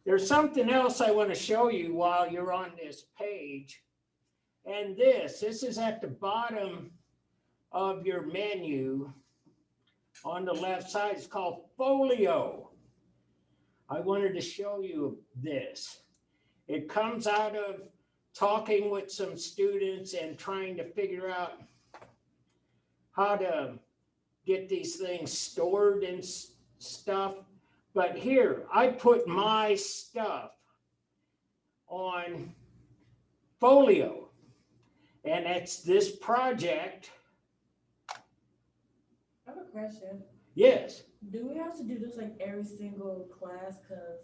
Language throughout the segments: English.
There's something else I want to show you while you're on this page. And this is at the bottom of your menu on the left side. It's called Folio. I wanted to show you this. It comes out of talking with some students and trying to figure out how to get these things stored and stuff. But here, I put my stuff on Folio. And it's this project. I have a question. Yes. Do we have to do this like every single class? Cause,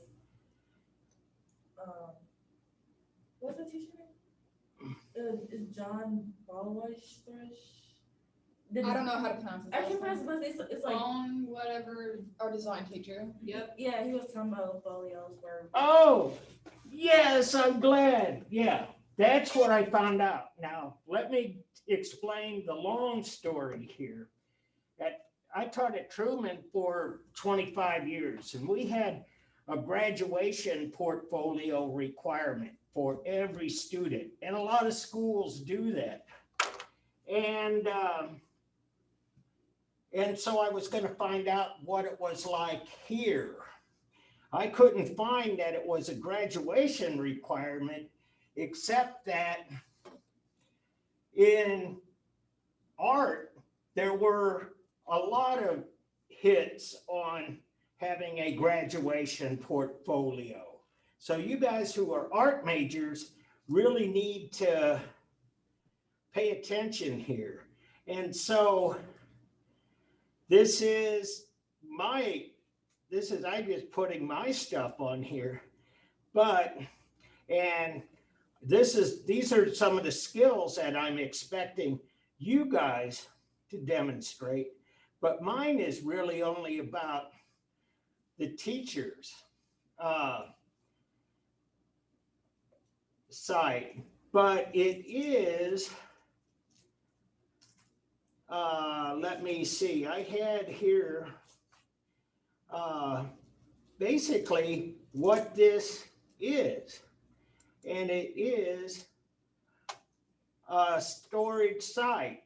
what's the teacher name? Is John Balweish? I don't know how to pronounce it. I can pronounce it, but it's like whatever, our design teacher. Yep. Yeah, he was talking about folios where. Oh, yes, I'm glad. Yeah, that's what I found out. Now, let me explain the long story here. I taught at Truman for 25 years, and we had a graduation portfolio requirement for every student, and a lot of schools do that. And so I was going to find out what it was like here. I couldn't find that it was a graduation requirement, except that in art, there were a lot of hits on having a graduation portfolio. So you guys who are art majors really need to pay attention here. And so this is I'm just putting my stuff on here, these are some of the skills that I'm expecting you guys to demonstrate, but mine is really only about the teachers' side, but it is, let me see, I had here basically what this is, and it is a storage site,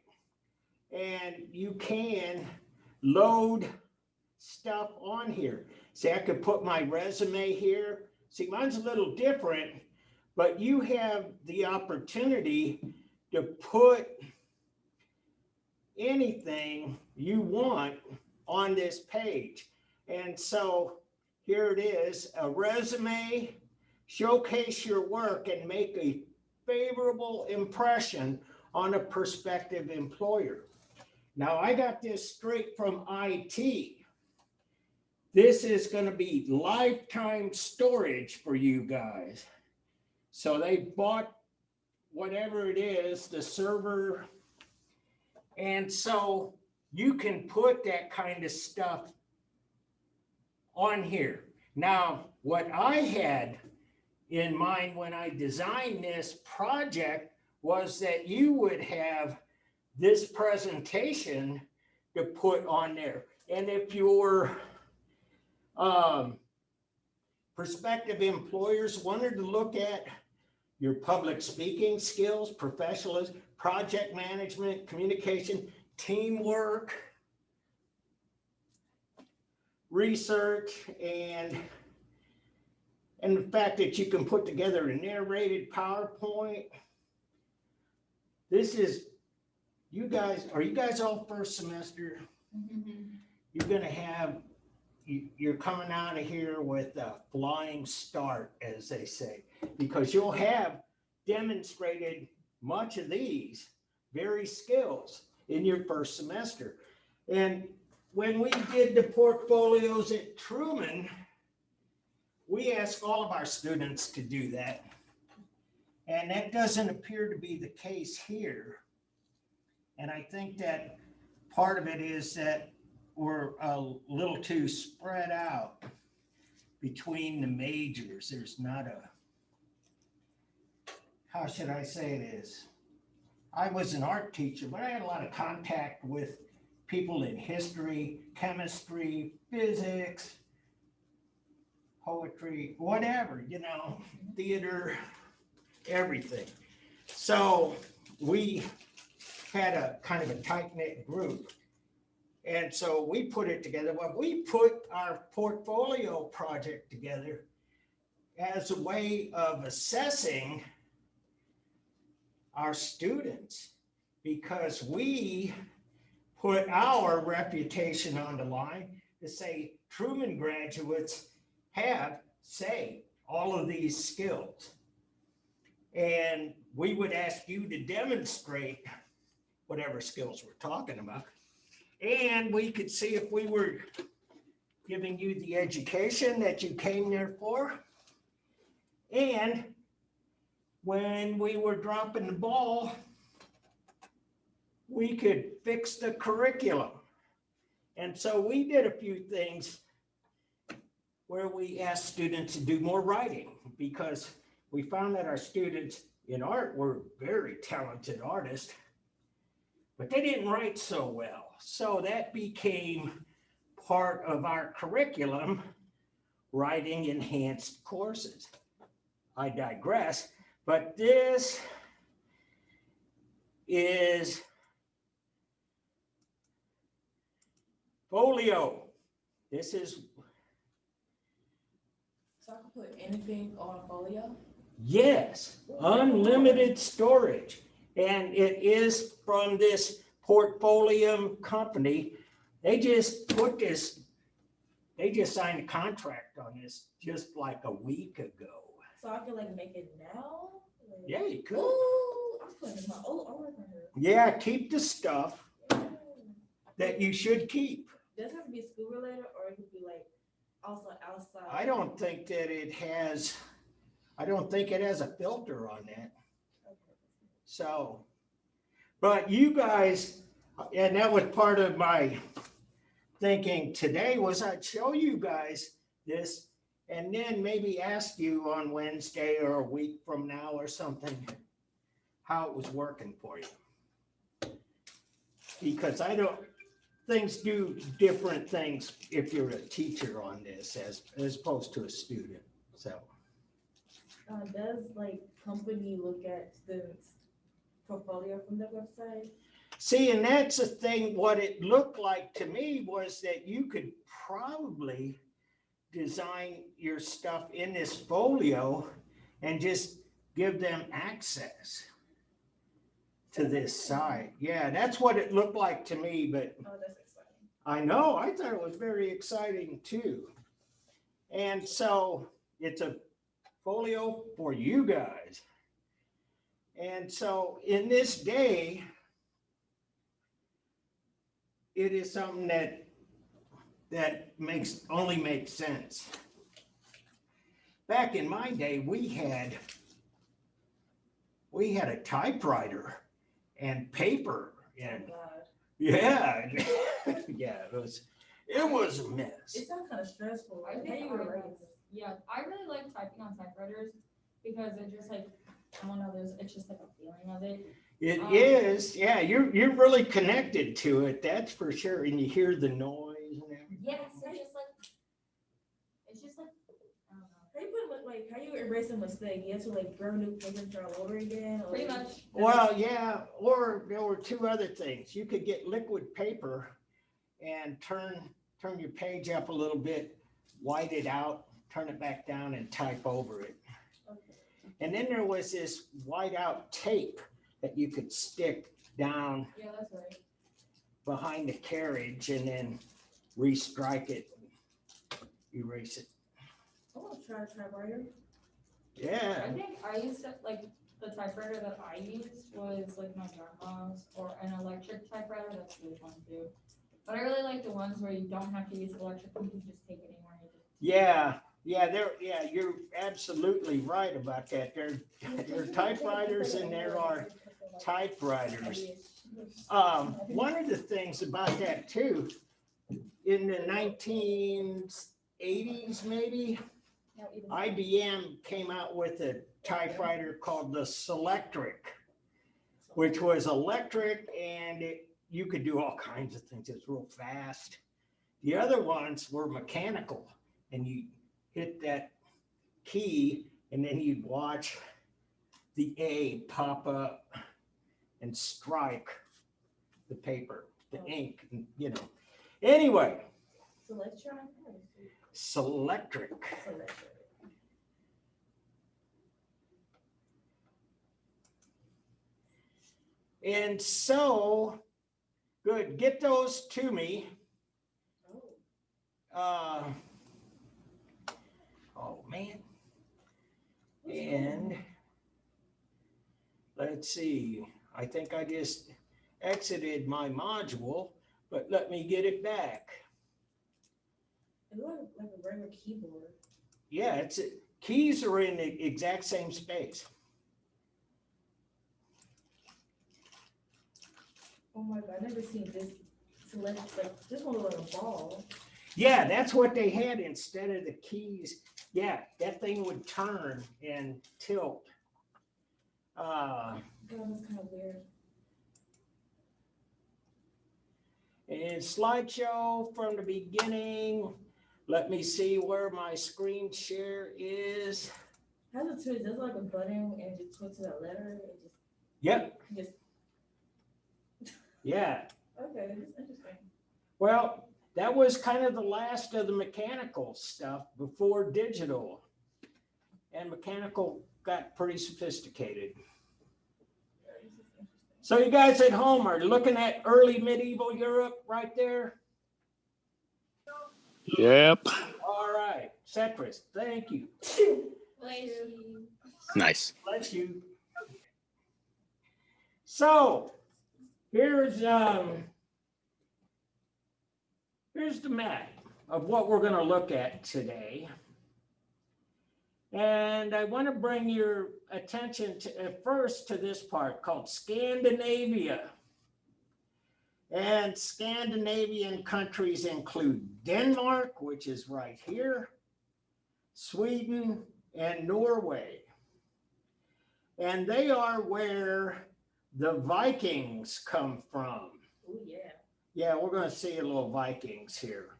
and you can load stuff on here. See, I could put my resume here. See, mine's a little different, but you have the opportunity to put anything you want on this page. And so here it is, a resume, showcase your work and make a favorable impression on a prospective employer. Now, I got this straight from IT. This is going to be lifetime storage for you guys. So they bought whatever it is, the server. And so you can put that kind of stuff on here. Now, what I had in mind when I designed this project was that you would have this presentation to put on there. And if your prospective employers wanted to look at your public speaking skills, professionalism, project management, communication, teamwork, research, and the fact that you can put together a narrated PowerPoint. This is, are you guys all first semester? Mm-hmm. You're gonna have, you're coming out of here with a flying start, as they say, because you'll have demonstrated much of these very skills in your first semester. And when we did the portfolios at Truman, we asked all of our students to do that. And that doesn't appear to be the case here. And I think that part of it is that we're a little too spread out between the majors. There's not a, how should I say this? I was an art teacher, but I had a lot of contact with people in history, chemistry, physics, poetry, whatever, theater, everything. So we had a kind of a tight-knit group. And so we put it together. Well, we put our portfolio project together as a way of assessing our students, because we put our reputation on the line to say Truman graduates have, say, all of these skills. And we would ask you to demonstrate whatever skills we're talking about. And we could see if we were giving you the education that you came there for. And when we were dropping the ball, we could fix the curriculum. And so we did a few things where we asked students to do more writing, because we found that our students in art were very talented artists, but they didn't write so well. So that became part of our curriculum, writing enhanced courses. I digress, but this is Folio. This is, So I can put anything on a folio? yes, unlimited storage. And it is from this Portfolium company. They just put this, they just signed a contract on this just like a week ago. So I can like make it now? Like, Yeah, you could. ooh, I'm putting my old art on here. Yeah, keep the stuff Yeah. that you should keep. Does it have to be school related, or it could be like also outside? I don't think that it has, I don't think it has a filter on that. Okay. So, but you guys, and that was part of my thinking today, was I'd show you guys this and then maybe ask you on Wednesday or a week from now or something how it was working for you. Because I don't, things do different things if you're a teacher on this as opposed to a student, so. Does like company look at students' portfolio from the website? See, and that's the thing, what it looked like to me was that you could probably design your stuff in this folio and just give them access to this site. Yeah, that's what it looked like to me, but Oh, that's exciting. I know, I thought it was very exciting too. And so it's a folio for you guys. And so in this day, it is something that only makes sense. Back in my day, we had a typewriter and paper and Oh, God. yeah, yeah, it was a mess. It sounds kind of stressful. I How think you I write? was- Yeah, I really like typing on typewriters because it just like, I don't know, it's just like a feeling of it. It is, yeah, you're really connected to it, that's for sure, and you hear the noise and everything. Yes, it's just like, I don't know. How you put like how you erase a mistake? You have to like burn new paper all over again? Or Pretty much. Well, yeah, or there were two other things. You could get liquid paper and turn your page up a little bit, white it out, turn it back down and type over it. Okay. And then there was this white out tape that you could stick down Yeah, that's right. behind the carriage and then restrike it, erase it. I want to try a typewriter. Yeah, I think I used to, like, the typewriter that I used was like my grandma's, or an electric typewriter, that's really fun too. But I really like the ones where you don't have to use electric, you can just take it anywhere. yeah, you're absolutely right about that. There are typewriters and there are typewriters. One of the things about that too, in the 1980s maybe, IBM came out with a typewriter called the Selectric, which was electric and you could do all kinds of things. It's real fast. The other ones were mechanical and you hit that key, and then you'd watch the A pop up and strike the paper, the ink, you know. Anyway, Selectron? Selectric. Selectron. And so, good, get those to me. Oh. Oh man. And let's see, I think I just exited my module, but let me get it back. It looks like a regular keyboard. Yeah, keys are in the exact same space. Oh my God, I never seen this select, like, this one looks like a ball. Yeah, that's what they had instead of the keys. Yeah, that thing would turn and tilt. God, that's kind of weird. And slideshow from the beginning. Let me see where my screen share is. How's it twist? There's like a button and just twist to that letter and just. Yep. Just. Yeah. Okay, that's interesting. Well, that was kind of the last of the mechanical stuff before digital. And mechanical got pretty sophisticated. So you guys at home are looking at early medieval Europe right there? Yep. All right, Cetrus, thank you. Nice. Bless you. So here's the map of what we're going to look at today. And I want to bring your attention to, first to this part called Scandinavia. And Scandinavian countries include Denmark, which is right here, Sweden, and Norway. And they are where the Vikings come from. Oh, yeah. Yeah, we're going to see a little Vikings here.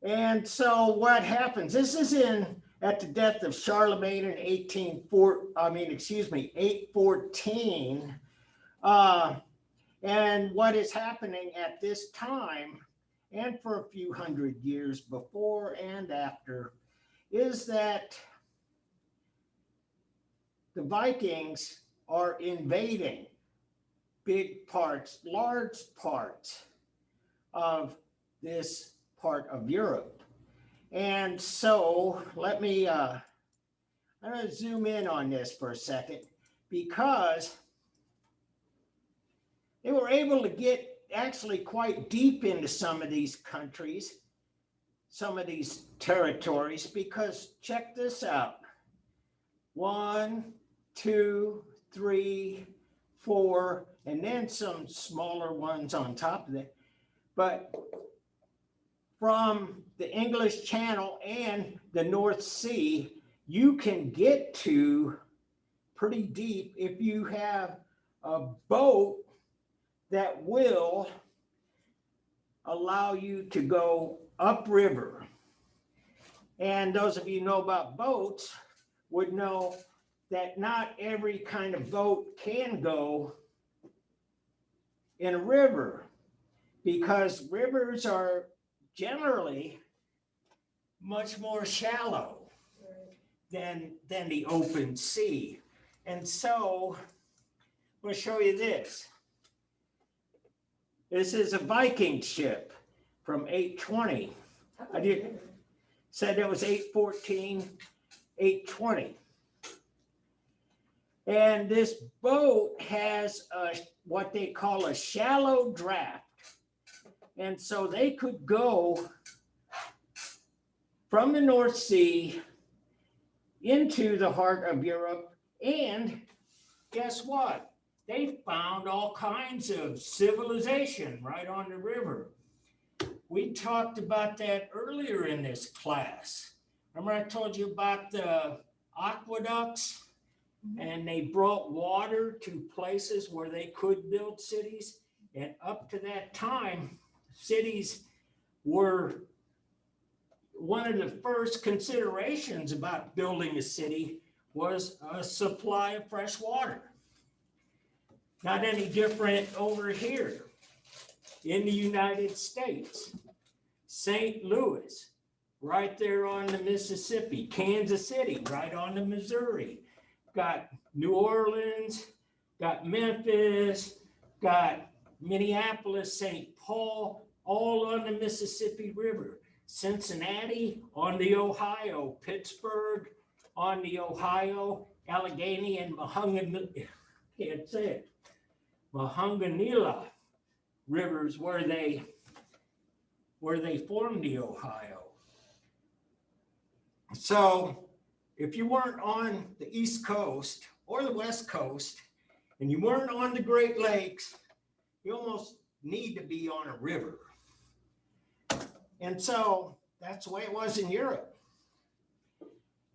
And so what happens, this is at the death of Charlemagne in 814. And what is happening at this time, and for a few hundred years before and after, is that the Vikings are invading big parts, large parts of this part of Europe. And so let me, I'm going to zoom in on this for a second, because they were able to get actually quite deep into some of these countries, some of these territories, because check this out. 1, 2, 3, 4, and then some smaller ones on top of that. But from the English Channel and the North Sea, you can get to pretty deep if you have a boat that will allow you to go upriver. And those of you who know about boats would know that not every kind of boat can go in a river, because rivers are generally much more shallow than the open sea. And so we'll show you this. This is a Viking ship from 820. I said it was 814, 820. And this boat has what they call a shallow draft. And so they could go from the North Sea into the heart of Europe. And guess what? They found all kinds of civilization right on the river. We talked about that earlier in this class. Remember I told you about the aqueducts? And they brought water to places where they could build cities. And up to that time, cities were one of the first considerations about building a city was a supply of fresh water. Not any different over here in the United States. St. Louis, right there on the Mississippi. Kansas City, right on the Missouri. Got New Orleans, got Memphis, got Minneapolis, St. Paul, all on the Mississippi River. Cincinnati on the Ohio, Pittsburgh on the Ohio, Allegheny and Monongahela rivers where they formed the Ohio. So if you weren't on the East Coast or the West Coast, and you weren't on the Great Lakes, you almost need to be on a river. And so that's the way it was in Europe.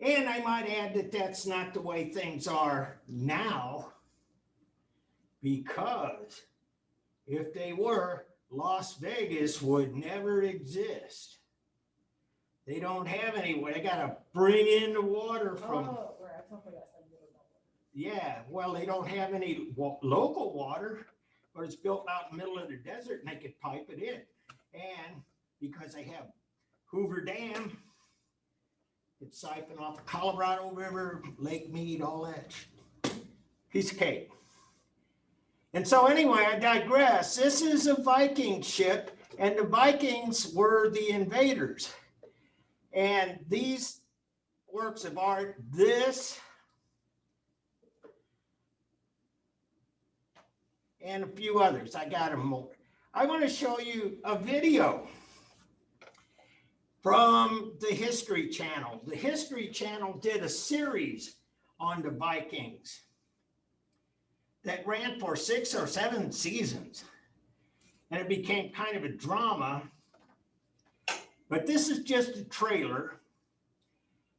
And I might add that that's not the way things are now, because if they were, Las Vegas would never exist. They don't have any way. They got to bring in the water from. Oh, right, I totally got something to do. Yeah, well, they don't have any local water, but it's built out in the middle of the desert and they could pipe it in. And because they have Hoover Dam, it's siphon off the Colorado River, Lake Mead, all that piece of cake. And so anyway, I digress. This is a Viking ship, and the Vikings were the invaders. And these works of art, this and a few others, I got them more. I want to show you a video from the History Channel. The History Channel did a series on the Vikings that ran for 6 or 7 seasons. And it became kind of a drama. But this is just a trailer.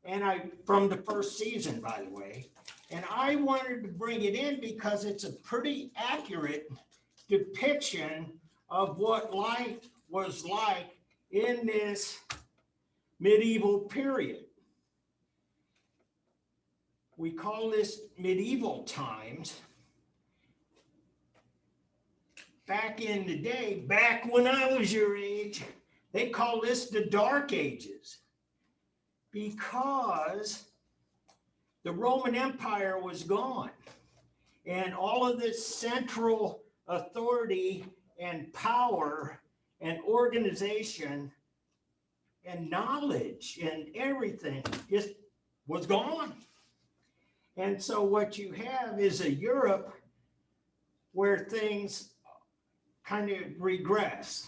And from the first season, by the way. And I wanted to bring it in because it's a pretty accurate depiction of what life was like in this medieval period. We call this medieval times. Back in the day, back when I was your age, they call this the Dark Ages, because the Roman Empire was gone and all of this central authority and power and organization and knowledge and everything just was gone. And so what you have is a Europe where things kind of regress.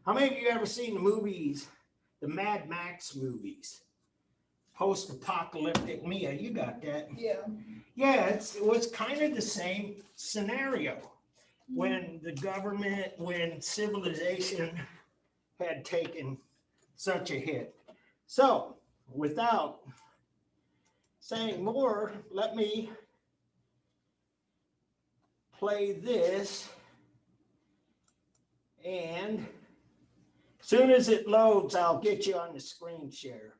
How many of you ever seen the movies, the Mad Max movies? Post-apocalyptic Mia, you got that? Yeah. Yeah, it was kind of the same scenario when the government, when civilization had taken such a hit. So, without saying more, let me play this. And as soon as it loads, I'll get you on the screen share.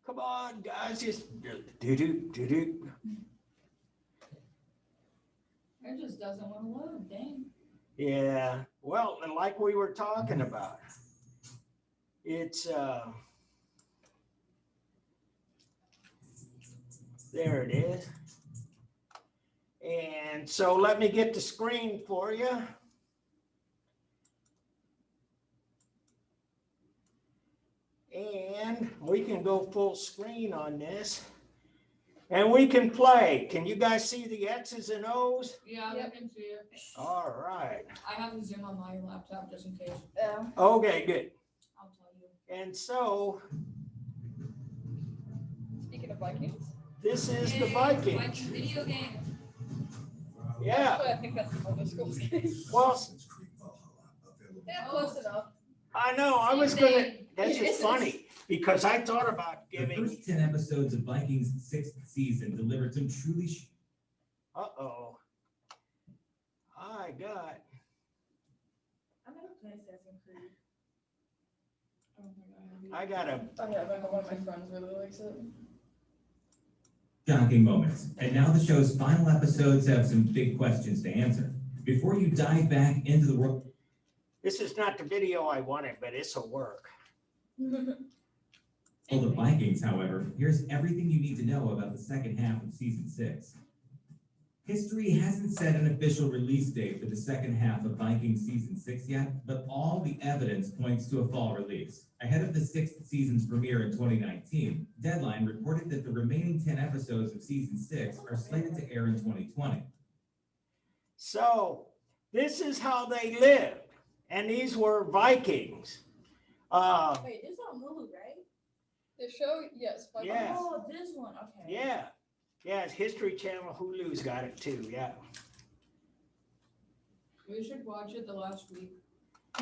Come on, guys, just do-do. It just doesn't want to load, dang. Yeah, well, and like we were talking about, it's there it is. And so let me get the screen for you. And we can go full screen on this. And we can play. Can you guys see the X's and O's? Yeah, Yep. I can see it. All right. I have a Zoom on my laptop just in case. Yeah. Okay, good. I'll tell you. And so Speaking of Vikings. this is the Viking Vikings. video game. Yeah. Actually, I think that's the other school's game. Well, Yeah, close enough. I know. I was Same gonna. thing. That's just funny because I thought about The giving. first 10 episodes of Vikings' 6th season delivered some truly Uh-oh. I got. I'm gonna play Assassin's Creed. I don't think I have I got a, I have, I know one of my friends really likes it. Shocking moments. And now the show's final episodes have some big questions to answer. Before you dive back into the world. this is not the video I wanted, but this'll work. For the Vikings, however, here's everything you need to know about the second half of season 6. History hasn't set an official release date for the second half of Vikings season 6 yet, but all the evidence points to a fall release. Ahead of the 6th season's premiere in 2019, Deadline reported that the remaining 10 episodes of season 6 are slated to air in 2020. So this is how they lived. And these were Vikings. Wait, this on Hulu, right? The show, yes. Yeah. Oh, this one, okay. Yeah. Yeah, it's History Channel. Hulu's got it too. Yeah. We should watch it the last week.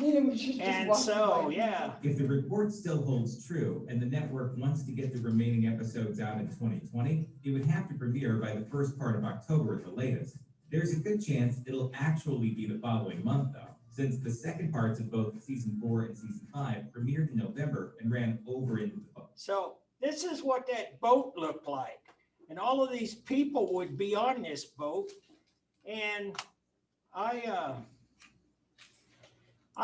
We should just And watch so, it. yeah. If the report still holds true and the network wants to get the remaining episodes out in 2020, it would have to premiere by the first part of October at the latest. There's a good chance it'll actually be the following month, though, since the second parts of both season 4 and season 5 premiered in November and ran over into the fall. So this is what that boat looked like. And all of these people would be on this boat. And I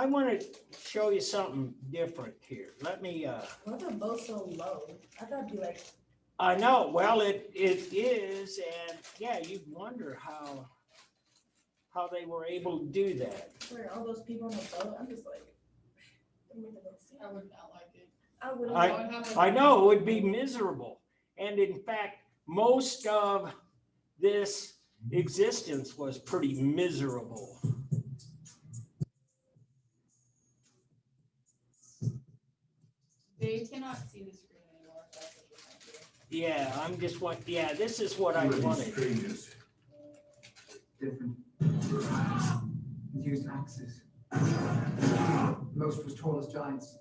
want to show you something different here. Let me, Why the boat so low? I thought it'd be like, I know, well, it is, and yeah, you'd wonder how they were able to do that. where all those people on the boat, I'm just like. Don't make the boat sink. I would not like it. I wouldn't. I know, it would be miserable. And in fact, most of this existence was pretty miserable. They cannot see the screen anymore, if that's what you're trying to do. Yeah, I'm just yeah, this is what I wanted. Strangers. Different. Used axes. Most was tall as giants.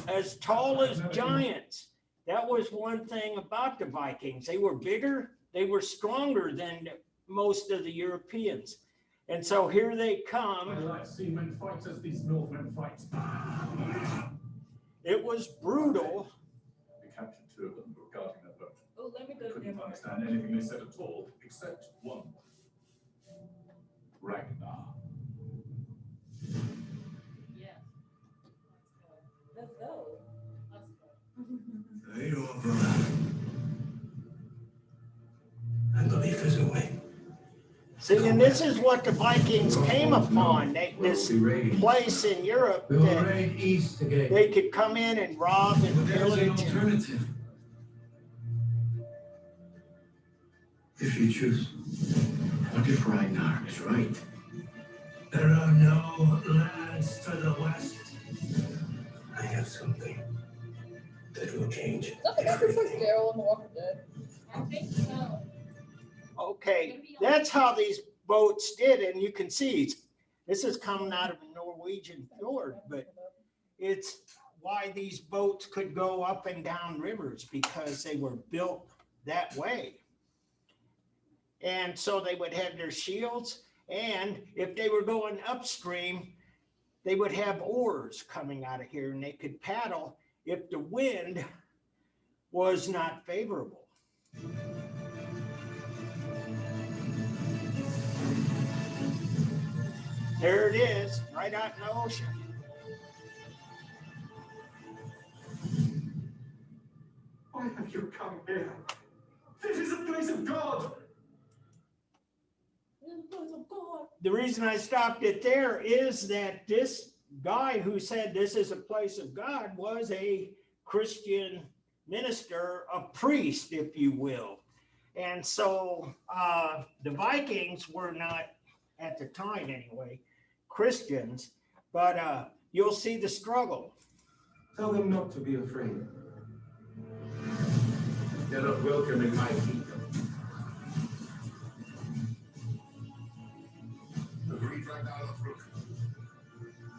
As tall as giants. That was one thing about the Vikings. They were bigger, they were stronger than most of the Europeans. And so here they I come. like seamen fight as these Northmen fight. It was brutal. We captured 2 of them who were guarding their boat. Oh, let me We go to couldn't them. understand anything they said at all, except one word. Ragnar. Yeah. Let's go. Let's go. There you are, brother. I believe there's a way. See, and this is what the Vikings came upon. This We'll be raiding. place in Europe We'll that raid east again. they could come in and rob and But there's an pillage. and- alternative. If you choose. What if Ragnar is right? There are no lands to the west. I have something that will change Is that the guy who plays everything. Daryl in The Walking Dead? I think so. Okay, that's how these boats did, and you can see this is coming out of a Norwegian fjord, but it's why these boats could go up and down rivers, because they were built that way. And so they would have their shields, and if they were going upstream, they would have oars coming out of here, and they could paddle if the wind was not favorable. There it is, right out in the ocean. Why have you come here? This is a place of God! The reason I stopped it there is that this guy who said this is a place of God was a Christian minister, a priest, if you will. And so the Vikings were not, at the time anyway, Christians, but you'll see the struggle. Tell them not to be afraid. They're not welcome in my kingdom. Read Ragnar Lothbrok.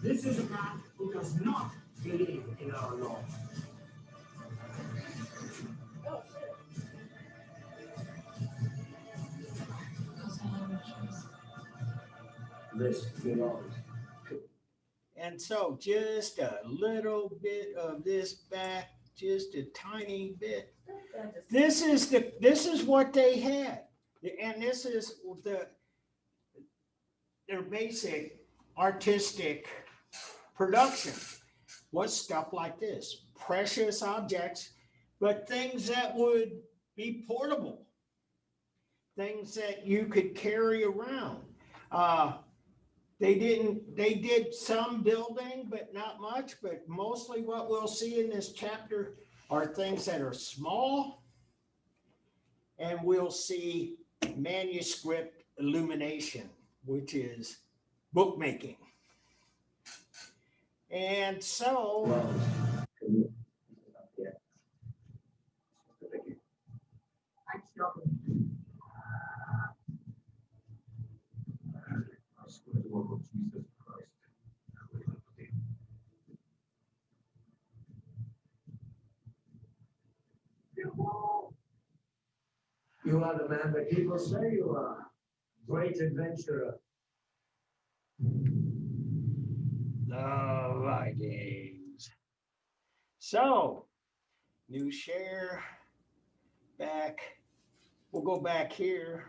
This is a man who does not believe in our law. Oh, shit. This belongs. And so just a little bit of this back, just a tiny bit. That just- This is what they had. And this is their basic artistic production was stuff like this, precious objects, but things that would be portable, things that you could carry around. They did some building, but not much, but mostly what we'll see in this chapter are things that are small, and we'll see manuscript illumination, which is bookmaking. And so, You are the man that people say you are. Great adventurer. the Vikings. So, new share, back, we'll go back here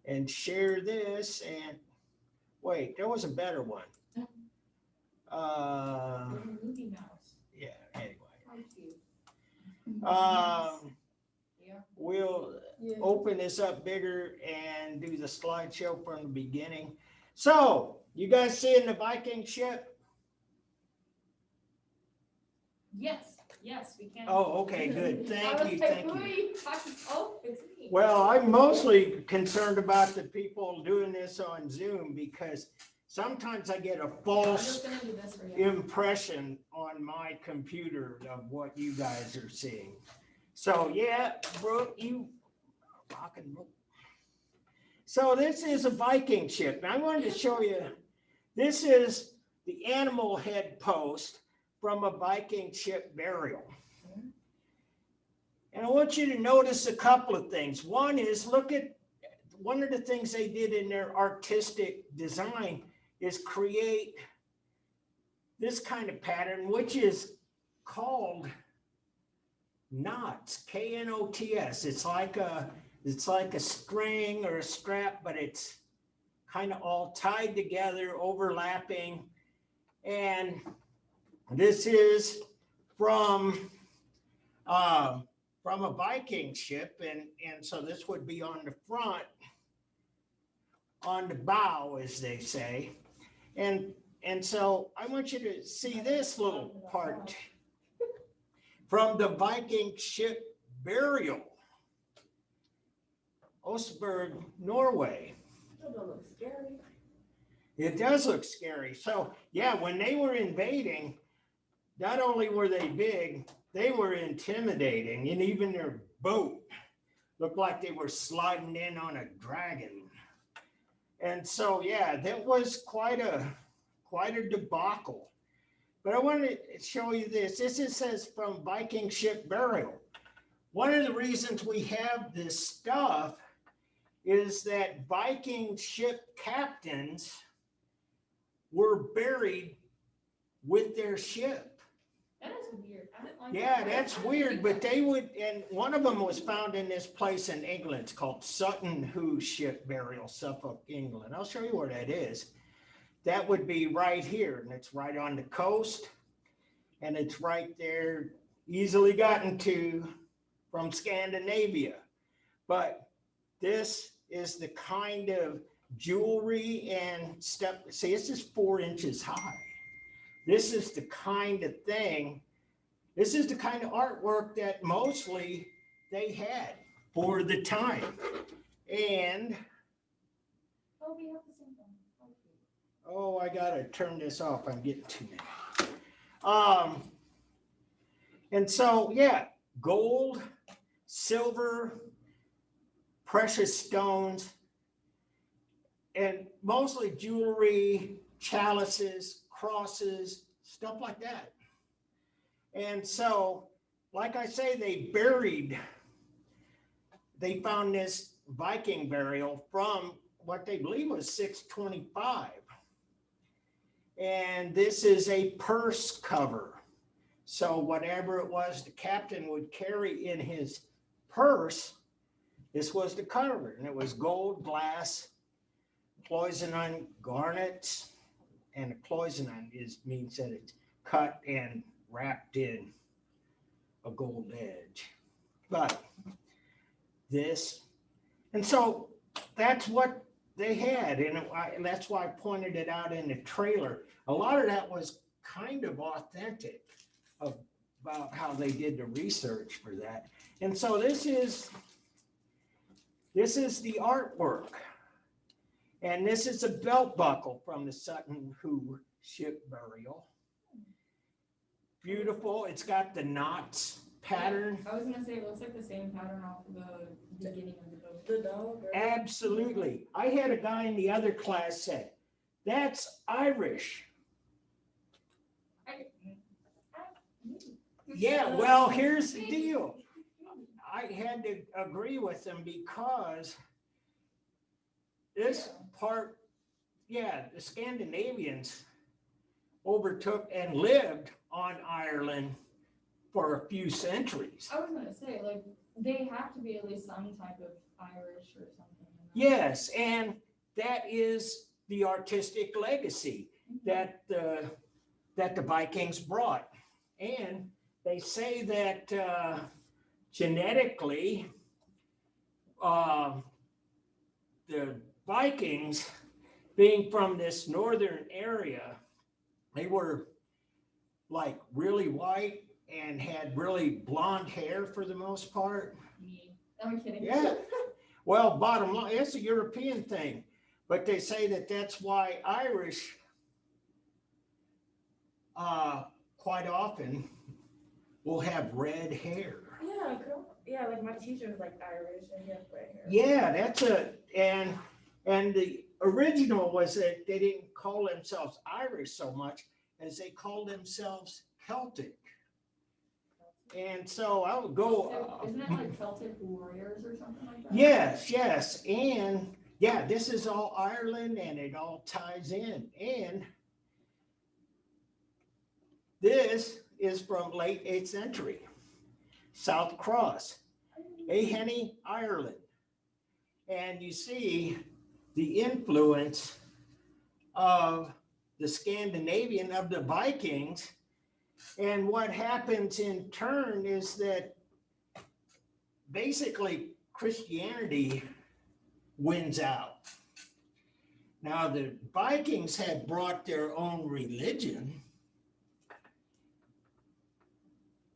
and share this and, wait, there was a better one. Movie Mouse. Yeah, anyway. How cute. Yeah. We'll Yeah. open this up bigger and do the slideshow from the beginning. So, you guys seeing the Viking ship? Yes, we can. Oh, okay, good. I Thank was you, like, thank who are you. you talking? Oh, it's me. Well, I'm mostly concerned about the people doing this on Zoom because sometimes I get a I'm false just gonna do this for you. impression on my computer of what you guys are seeing. So yeah, Brooke, you rock and roll. So this is a Viking ship. And I wanted to show you, this is the animal head post from a Viking ship burial. And I want you to notice a couple of things. One is, look at one of the things they did in their artistic design is create this kind of pattern, which is called knots, K-N-O-T-S. It's like a string or a strap, but it's kind of all tied together, overlapping. And this is from a Viking ship, and so this would be on the front, on the bow, as they say. And so I want you to see this little part from the Viking ship burial, Oseberg, Norway. That don't look scary. It does look scary. So yeah, when they were invading, not only were they big, they were intimidating, and even their boat looked like they were sliding in on a dragon. And so yeah, that was quite a debacle. But I wanted to show you this. This it says from Viking ship burial. One of the reasons we have this stuff is that Viking ship captains were buried with their ship. That is weird. I don't like Yeah, that. that's weird, but they would, and one of them was found in this place in England. It's called Sutton Hoo Ship Burial, Suffolk, England. I'll show you where that is. That would be right here, and it's right on the coast, and it's right there, easily gotten to from Scandinavia. But this is the kind of jewelry and stuff. See, this is 4 inches high. This is the kind of thing, this is the kind of artwork that mostly they had for the time. And, Oh, we have the same thing. Okay. oh, I gotta turn this off. I'm getting too many. And so, yeah, gold, silver, precious stones, and mostly jewelry, chalices, crosses, stuff like that. And so, like I say, they found this Viking burial from what they believe was 625. And this is a purse cover. So whatever it was the captain would carry in his purse, this was the cover, and it was gold, glass, cloisonne, garnets, and a cloisonne means that it's cut and wrapped in a gold edge. But this, and so that's what they had, and that's why I pointed it out in the trailer. A lot of that was kind of authentic about how they did the research for that. And so this is the artwork. And this is a belt buckle from the Sutton Hoo ship burial. Beautiful. It's got the knots pattern. I was gonna say, it looks like the same pattern off of the beginning of the boat. The dog. Or- Absolutely. I had a guy in the other class say, that's Irish. Yeah, well, here's the deal. I had to agree with them because this part, yeah, the Scandinavians overtook and lived on Ireland for a few centuries. I was gonna say, like, they have to be at least some type of Irish or something. Yes, and that is the artistic legacy that the Vikings brought. And they say that genetically, the Vikings, being from this northern area, they were like really white and had really blonde hair for the most part. Me. I'm kidding. Yeah. Well, bottom line, it's a European thing, but they say that that's why Irish quite often will have red hair. Yeah, girl. Yeah, like my teacher was like Irish and he had red hair. Yeah, and the original was that they didn't call themselves Irish so much as they called themselves Celtic. And so I would go. Isn't it like Celtic warriors or something like that? Yes, and yeah, this is all Ireland and it all ties in. And this is from late 8th century, South Cross, Ahenny, Ireland. And you see the influence of the Scandinavian, of the Vikings. And what happens in turn is that basically Christianity wins out. Now the Vikings had brought their own religion,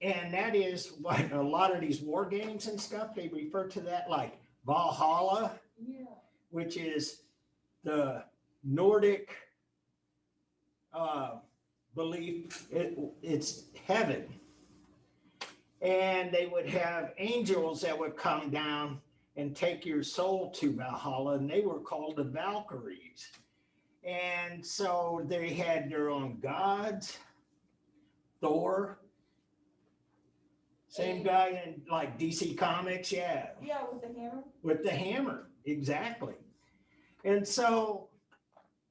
and that is what a lot of these war games and stuff, they refer to that like Valhalla, Yeah. which is the Nordic belief, it's heaven. And they would have angels that would come down and take your soul to Valhalla, and they were called the Valkyries. And so they had their own gods, Thor, same guy in like DC Comics, yeah. Yeah, with the hammer. With the hammer, exactly. And so,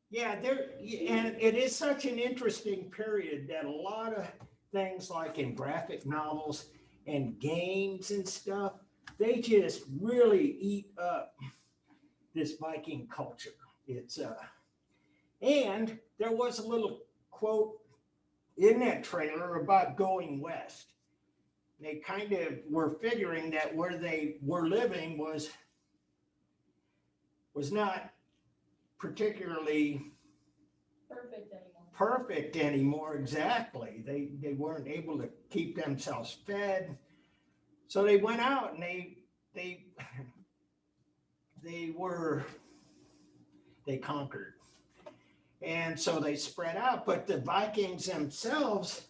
yeah, and it is such an interesting period that a lot of things like in graphic novels and games and stuff, they just really eat up this Viking culture. It's and there was a little quote in that trailer about going west. They kind of were figuring that where they were living was not particularly perfect anymore. Exactly. They weren't able to keep themselves fed. So they went out and they conquered. And so they spread out, but the Vikings themselves,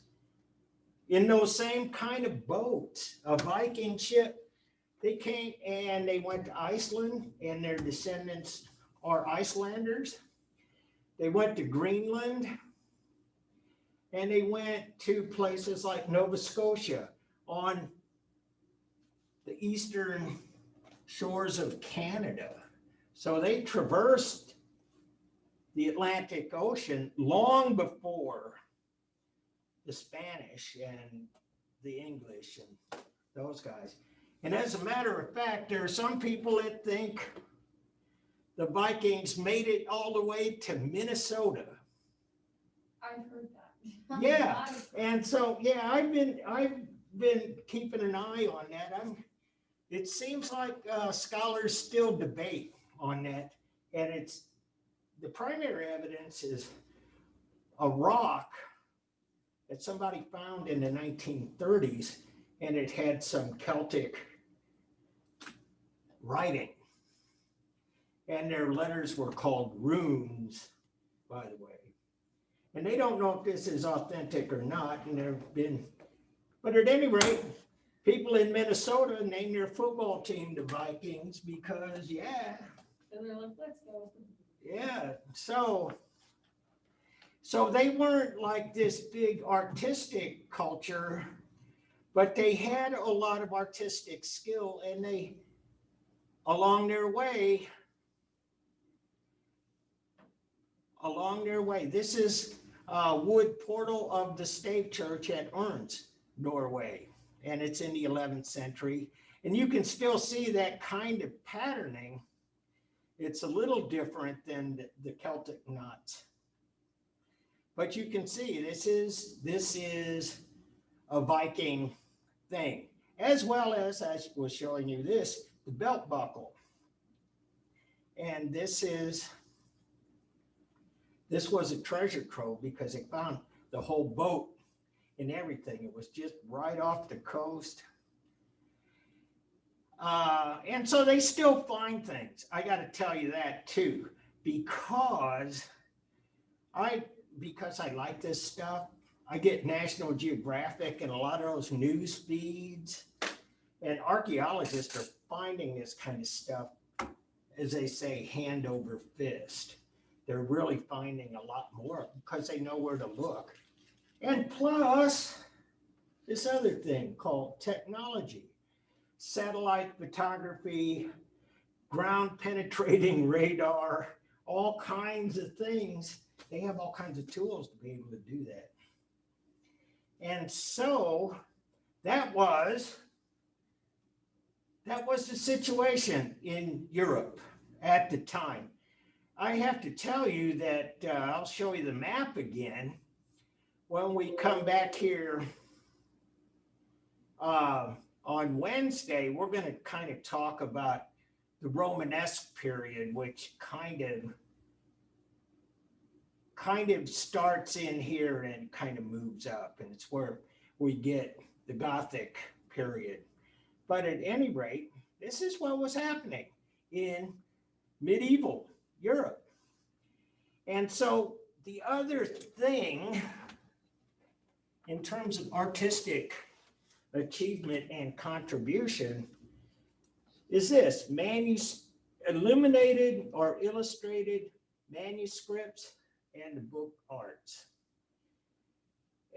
in those same kind of boats, a Viking ship, they came and they went to Iceland, and their descendants are Icelanders. They went to Greenland, and they went to places like Nova Scotia on the eastern shores of Canada. So they traversed the Atlantic Ocean long before the Spanish and the English and those guys. And as a matter of fact, there are some people that think the Vikings made it all the way to Minnesota. I've heard that. Yeah, and so, yeah, I've been keeping an eye on that. It seems like scholars still debate on that, and the primary evidence is a rock that somebody found in the 1930s, and it had some Celtic writing. And their letters were called runes, by the way. And they don't know if this is authentic or not, and but at any rate, people in Minnesota named their football team the Vikings because, yeah. So they're like, let's go. Yeah, so they weren't like this big artistic culture, but they had a lot of artistic skill, and they, along their way, this is wood portal of the Stave Church at Ørns, Norway, and it's in the 11th century. And you can still see that kind of patterning. It's a little different than the Celtic knots. But you can see this is a Viking thing, as well as I was showing you this, the belt buckle. And this was a treasure trove because they found the whole boat and everything. It was just right off the coast. And so they still find things. I got to tell you that too, because I like this stuff. I get National Geographic and a lot of those news feeds, and archaeologists are finding this kind of stuff, as they say, hand over fist. They're really finding a lot more because they know where to look. And plus, this other thing called technology, satellite photography, ground penetrating radar, all kinds of things. They have all kinds of tools to be able to do that. And so that was the situation in Europe at the time. I have to tell you that I'll show you the map again when we come back here on Wednesday. We're going to kind of talk about the Romanesque period, which kind of starts in here and kind of moves up, and it's where we get the Gothic period. But at any rate, this is what was happening in medieval Europe. And so the other thing in terms of artistic achievement and contribution is this: illuminated or illustrated manuscripts and the book arts.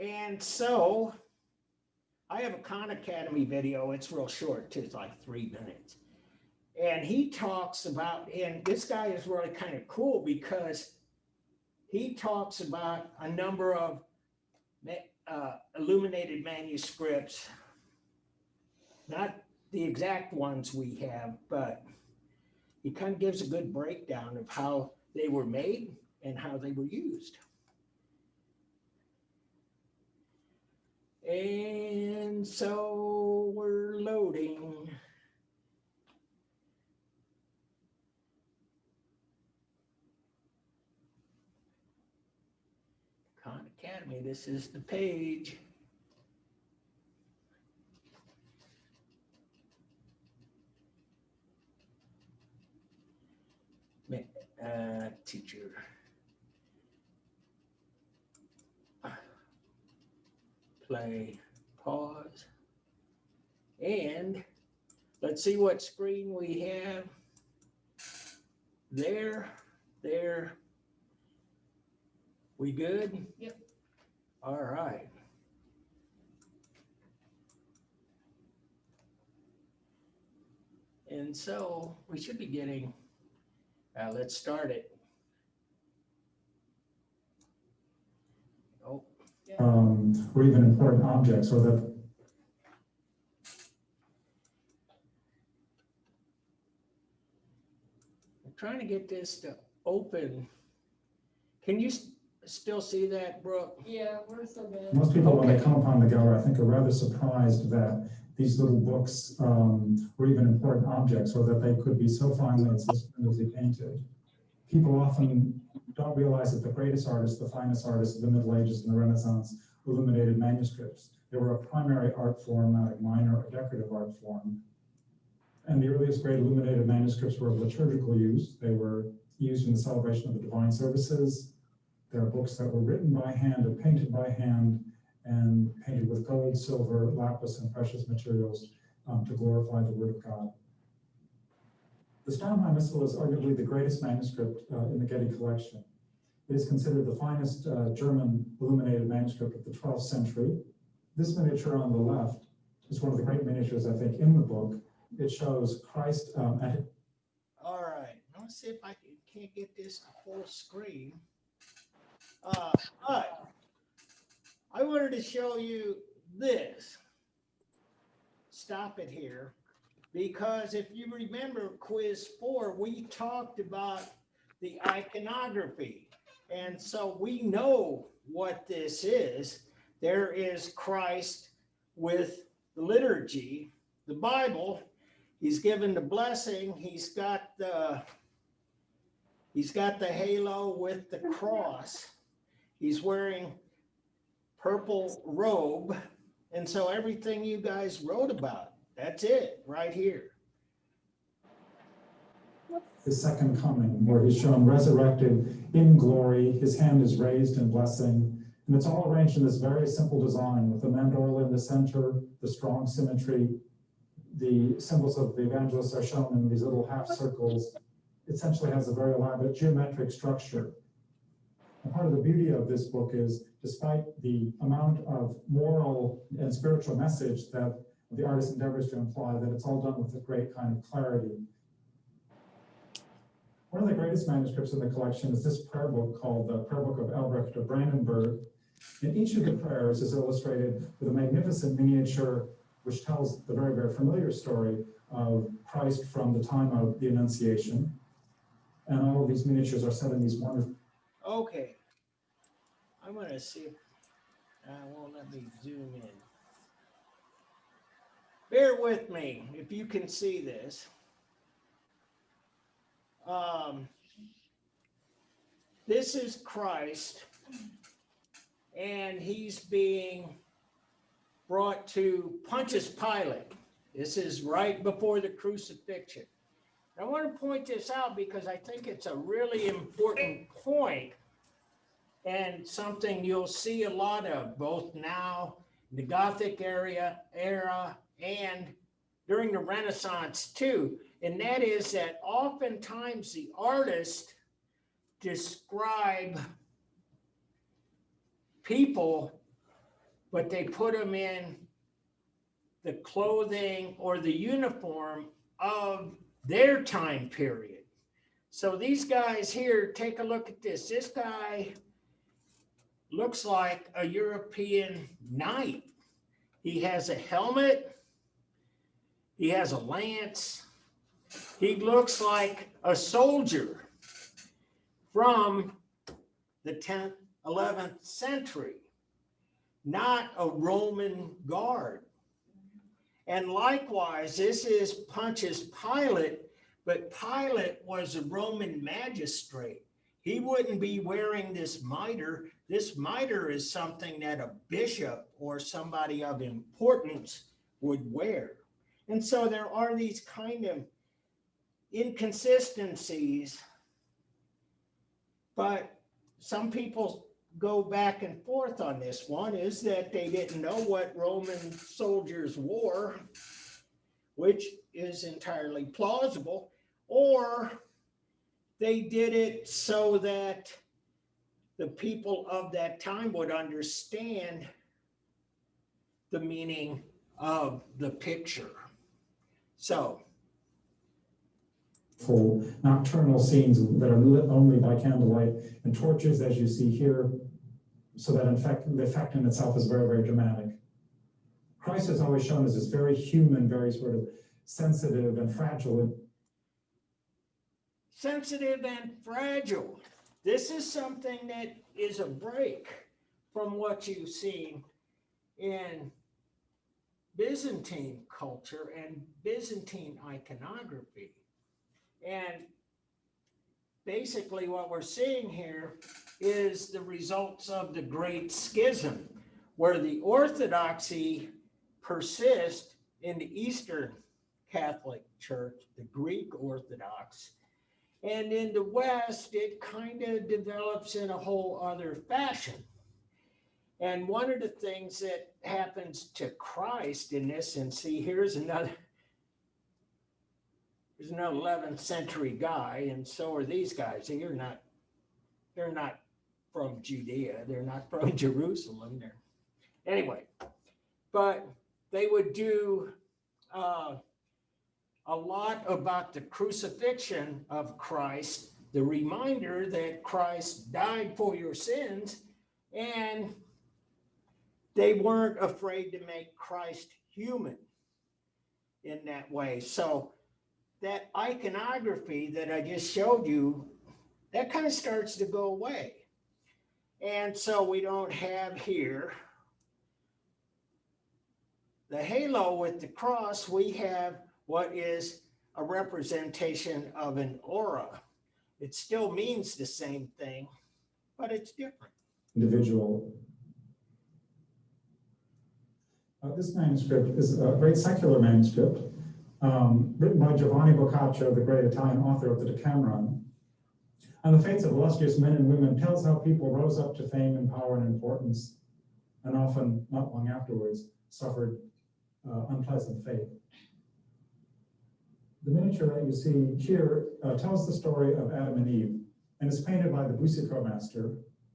And so I have a Khan Academy video. It's real short too. It's like 3 minutes. And he talks about, and this guy is really kind of cool because he talks about a number of illuminated manuscripts, not the exact ones we have, but he kind of gives a good breakdown of how they were made and how they were used. And so we're loading. Khan Academy, this is the page. Teacher. Play, pause, and let's see what screen we have. There. We good? Yep. All right. And so we should be getting, let's start it. or even important objects, or that I'm trying to get this to open. Can you still see that, Brooke? Yeah, we're so good. most people, when they Okay. come upon the gallery, I think are rather surprised that these little books were even important objects, or that they could be so finely and so splendidly painted. People often don't realize that the greatest artists, the finest artists of the Middle Ages and the Renaissance, illuminated manuscripts. They were a primary art form, not a minor or decorative art form. And the earliest great illuminated manuscripts were of liturgical use. They were used in the celebration of the divine services. There are books that were written by hand and painted by hand, and painted with gold, silver, lapis, and precious materials to glorify the word of God. The Stammheim Missal is arguably the greatest manuscript in the Getty collection. It is considered the finest German illuminated manuscript of the 12th century. This miniature on the left is one of the great miniatures, I think, in the book. It shows Christ at. All right, let's see if I can't get this to full screen. But I wanted to show you this. Stop it here, because if you remember quiz 4, we talked about the iconography. And so we know what this is. There is Christ with the liturgy, the Bible. He's given the blessing. He's got the halo with the cross. He's wearing purple robe. And so everything you guys wrote about, that's it right here. His second coming, where he's shown resurrected in glory. His hand is raised in blessing. And it's all arranged in this very simple design with the mandorla in the center, the strong symmetry. The symbols of the evangelists are shown in these little half circles. It essentially has a very elaborate geometric structure. And part of the beauty of this book is, despite the amount of moral and spiritual message that the artist endeavors to imply, that it's all done with a great kind of clarity. One of the greatest manuscripts in the collection is this prayer book called the Prayer Book of Albrecht of Brandenburg. And each of the prayers is illustrated with a magnificent miniature which tells the very, very familiar story of Christ from the time of the Annunciation. And all of these miniatures are set in these wonderful. Okay. I'm going to see if won't let me zoom in. Bear with me if you can see this. This is Christ, and he's being brought to Pontius Pilate. This is right before the crucifixion. I want to point this out because I think it's a really important point, and something you'll see a lot of both now, the Gothic era, and during the Renaissance too. And that is that oftentimes the artists describe people, but they put them in the clothing or the uniform of their time period. So these guys here, take a look at this. This guy looks like a European knight. He has a helmet. He has a lance. He looks like a soldier from the 10th, 11th century, not a Roman guard. And likewise, this is Pontius Pilate, but Pilate was a Roman magistrate. He wouldn't be wearing this mitre. This mitre is something that a bishop or somebody of importance would wear. And so there are these kind of inconsistencies, but some people go back and forth on this. One is that they didn't know what Roman soldiers wore, which is entirely plausible, or they did it so that the people of that time would understand the meaning of the picture. So, nocturnal scenes that are lit only by candlelight and torches, as you see here. so that in fact, the effect in itself is very, very dramatic. Christ is always shown as this very human, very sort of sensitive and fragile. Sensitive and fragile. This is something that is a break from what you've seen in Byzantine culture and Byzantine iconography. And basically what we're seeing here is the results of the Great Schism, where the orthodoxy persists in the Eastern Catholic Church, the Greek Orthodox, and in the West, it kind of develops in a whole other fashion. And one of the things that happens to Christ in this, and see, here's another 11th century guy, and so are these guys. They're not from Judea, they're not from Jerusalem. Anyway, but they would do a lot about the crucifixion of Christ, the reminder that Christ died for your sins, and they weren't afraid to make Christ human in that way. So that iconography that I just showed you, that kind of starts to go away. And so we don't have here the halo with the cross. We have what is a representation of an aura. It still means the same thing, but it's different. Individual. This manuscript is a great secular manuscript written by Giovanni Boccaccio, the great Italian author of the Decameron. On the fates of illustrious men and women, tells how people rose up to fame and power and importance, and often, not long afterwards, suffered unpleasant fate. The miniature that you see here tells the story of Adam and Eve, and is painted by the Boucicaut master.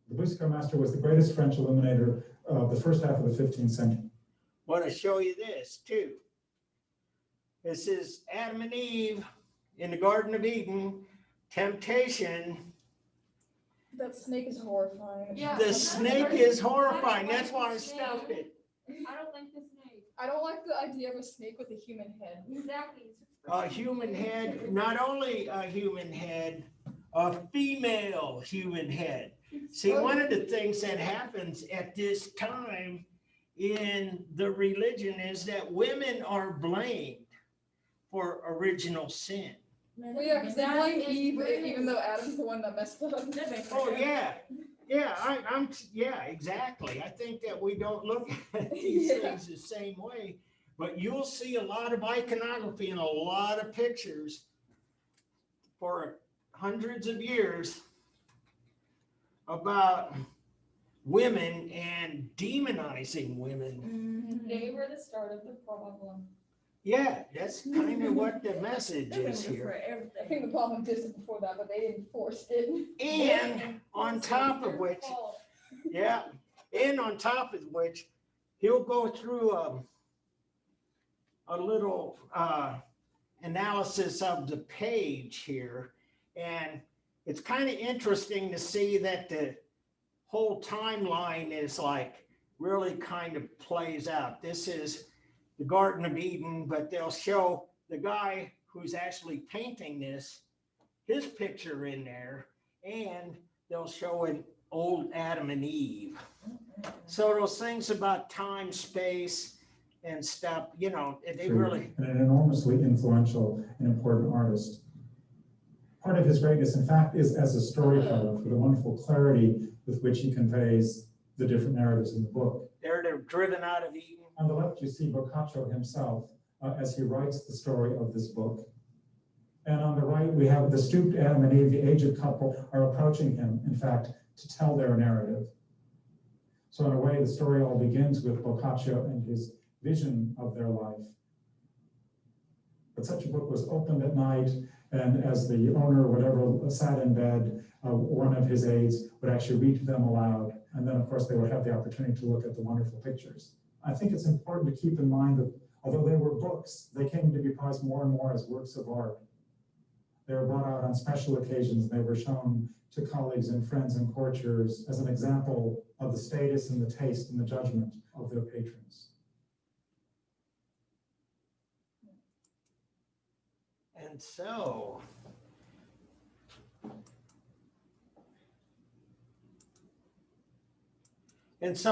The Boucicaut master was the greatest French illuminator of the first half of the 15th century. I want to show you this too. This is Adam and Eve in the Garden of Eden, temptation. That snake is horrifying. Yeah. The snake is horrifying. That's why I stuffed it. I don't like the snake. I don't like the idea of a snake with a human head. Exactly. A human head, not only a human head, a female human head. See, one of the things that happens at this time in the religion is that women are blamed for original sin. Well, yeah, because they blame Eve, even though Adam's the one that messed up. Oh, yeah. Yeah, exactly. I think that we don't look at these things the same way, but you'll see a lot of iconography and a lot of pictures for hundreds of years about women and demonizing women. They were the start of the problem. Yeah, that's kind of what the message is here. I think the problem existed before that, but they didn't force it. And on top of which, he'll go through a little analysis of the page here. And it's kind of interesting to see that the whole timeline is like really kind of plays out. This is the Garden of Eden, but they'll show the guy who's actually painting this, his picture in there, and they'll show an old Adam and Eve. So those things about time, space, and stuff, you know, they really... And an enormously influential and important artist. Part of his greatness, in fact, is as a storyteller for the wonderful clarity with which he conveys the different narratives in the book. They're driven out of Eden. On the left, you see Boccaccio himself as he writes the story of this book. And on the right, we have the stooped Adam and Eve, the aged couple, are approaching him, in fact, to tell their narrative. So in a way, the story all begins with Boccaccio and his vision of their life. But such a book was opened at night, and as the owner or whatever sat in bed, one of his aides would actually read to them aloud. And then, of course, they would have the opportunity to look at the wonderful pictures. I think it's important to keep in mind that although they were books, they came to be prized more and more as works of art. They were brought out on special occasions. They were shown to colleagues and friends and courtiers as an example of the status and the taste and the judgment of their patrons. And so,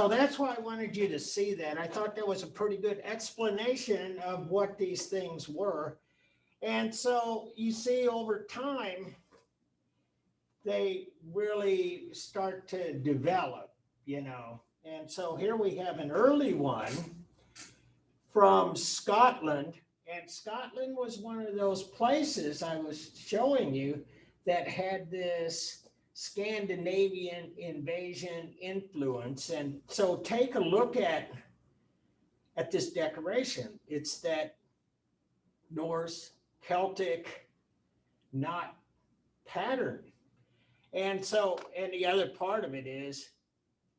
that's why I wanted you to see that. I thought that was a pretty good explanation of what these things were. And so you see over time, they really start to develop, you know. And so here we have an early one from Scotland. And Scotland was one of those places I was showing you that had this Scandinavian invasion influence. And so take a look at this decoration. It's that Norse, Celtic, knot pattern. And so, and the other part of it is,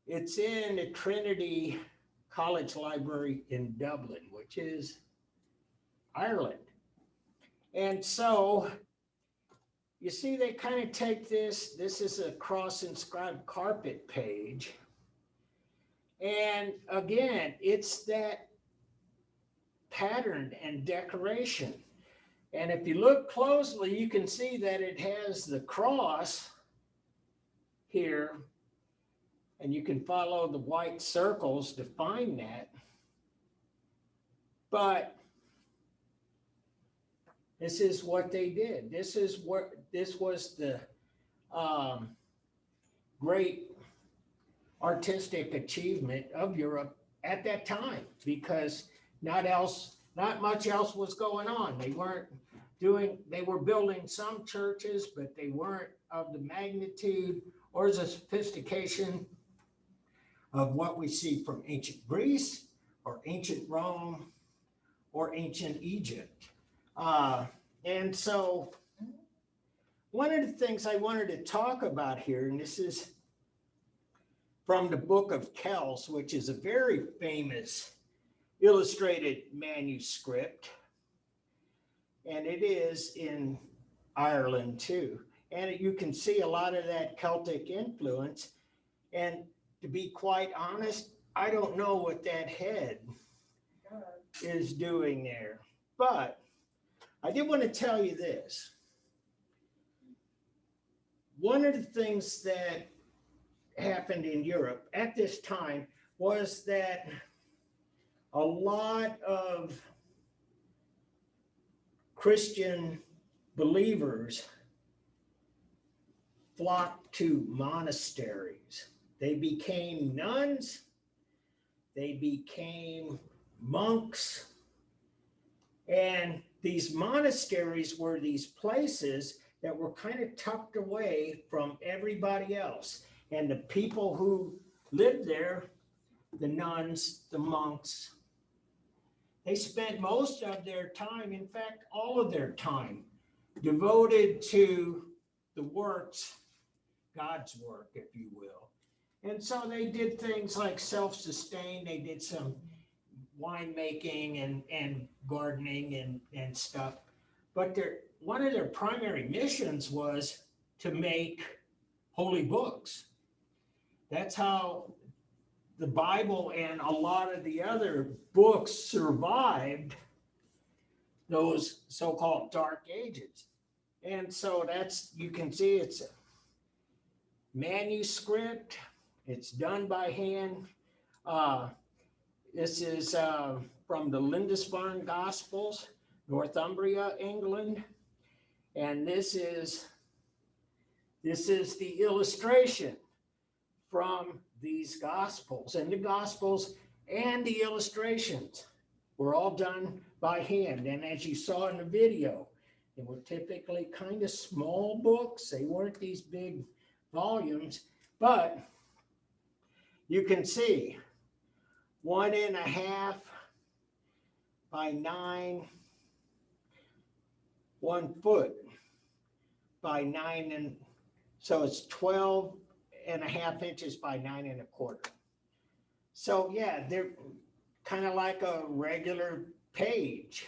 it's in the Trinity College Library in Dublin, which is Ireland. And so, you see, they kind of take this is a cross-inscribed carpet page. And again, it's that pattern and decoration. And if you look closely, you can see that it has the cross here, and you can follow the white circles to find that. But this is what they did. This was the great artistic achievement of Europe at that time, because not much else was going on. They were building some churches, but they weren't of the magnitude or the sophistication of what we see from ancient Greece or ancient Rome or ancient Egypt. And so one of the things I wanted to talk about here, and this is from the Book of Kells, which is a very famous illustrated manuscript, and it is in Ireland too. And you can see a lot of that Celtic influence. And to be quite honest, I don't know what that head is doing there. But I did want to tell you this. One of the things that happened in Europe at this time was that a lot of Christian believers flocked to monasteries. They became nuns, they became monks, and these monasteries were these places that were kind of tucked away from everybody else. And the people who lived there, the nuns, the monks, they spent most of their time, in fact, all of their time, devoted to the works, God's work, if you will. And so they did things like self-sustain. They did some winemaking and gardening and stuff. But one of their primary missions was to make holy books. That's how the Bible and a lot of the other books survived those so-called dark ages. And so you can see it's a manuscript. It's done by hand. This is from the Lindisfarne Gospels, Northumbria, England. And this is the illustration from these Gospels. And the Gospels and the illustrations were all done by hand. And as you saw in the video, they were typically kind of small books. They weren't these big volumes, but you can see 1.5 by 9, 1 foot by 9, and so it's 12.5 inches by 9.25. So yeah, they're kind of like a regular page.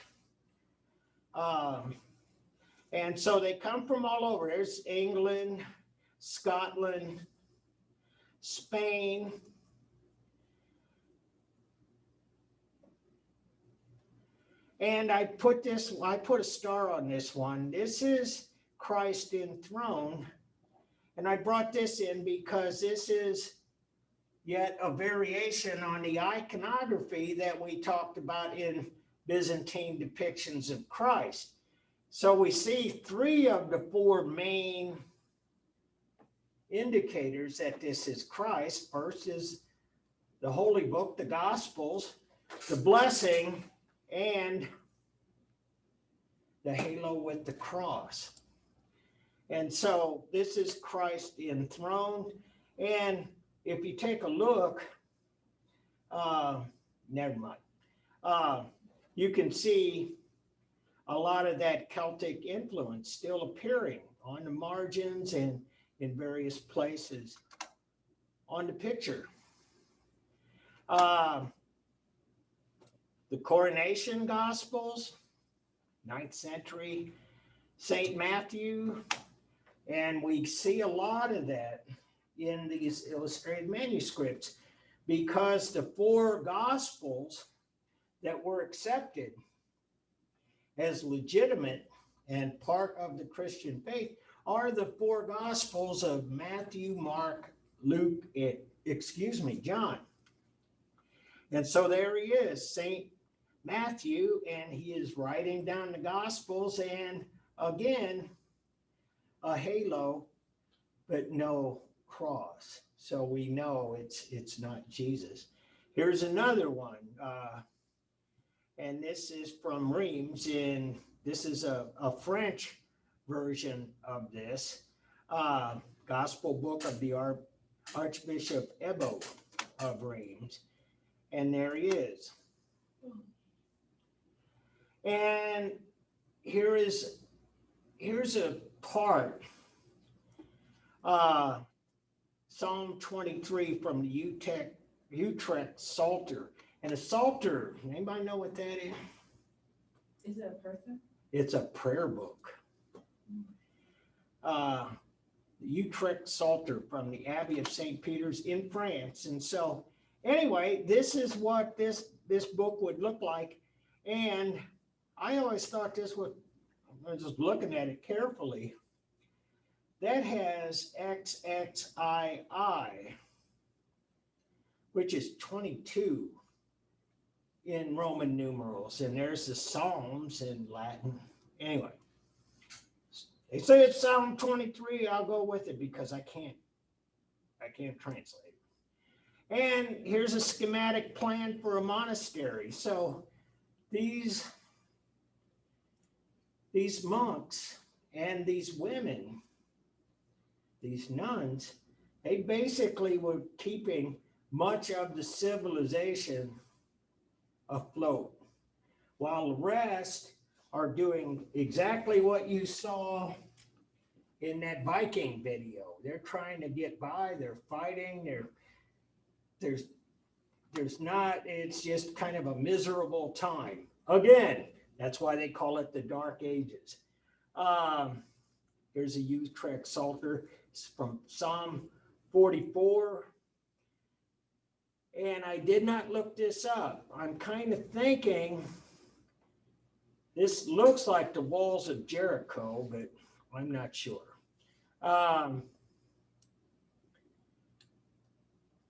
And so they come from all over. There's England, Scotland, Spain. And I put a star on this one. This is Christ enthroned. And I brought this in because this is yet a variation on the iconography that we talked about in Byzantine depictions of Christ. So we see 3 of the 4 main indicators that this is Christ. First is the Holy Book, the Gospels, the blessing, and the halo with the cross. And so this is Christ enthroned. And if you take a look, never mind, you can see a lot of that Celtic influence still appearing on the margins and in various places on the picture. The coronation gospels, 9th century, St. Matthew, and we see a lot of that in these illustrated manuscripts because the 4 gospels that were accepted as legitimate and part of the Christian faith are the 4 gospels of Matthew, Mark, Luke, John. And so there he is, St. Matthew, and he is writing down the gospels, and again, a halo, but no cross. So we know it's not Jesus. Here's another one. And this is from Reims, and this is a French version of this gospel book of the Archbishop Ebbo of Reims. And there he is. And here's a part, Psalm 23 from the Utrecht Psalter. And a Psalter, anybody know what that is? Is it a person? It's a prayer book. The Utrecht Psalter from the Abbey of St. Peter's in France. And so anyway, this is what this book would look like. And I always thought this was, I was just looking at it carefully, that has XXII, which is 22 in Roman numerals, and there's the Psalms in Latin. Anyway, they say it's Psalm 23. I'll go with it because I can't translate it. And here's a schematic plan for a monastery. So these monks and these women, these nuns, they basically were keeping much of the civilization afloat, while the rest are doing exactly what you saw in that Viking video. They're trying to get by, they're fighting, there's not, it's just kind of a miserable time. Again, that's why they call it the Dark Ages. Here's a Utrecht Psalter. It's from Psalm 44. And I did not look this up. I'm kind of thinking this looks like the walls of Jericho, but I'm not sure.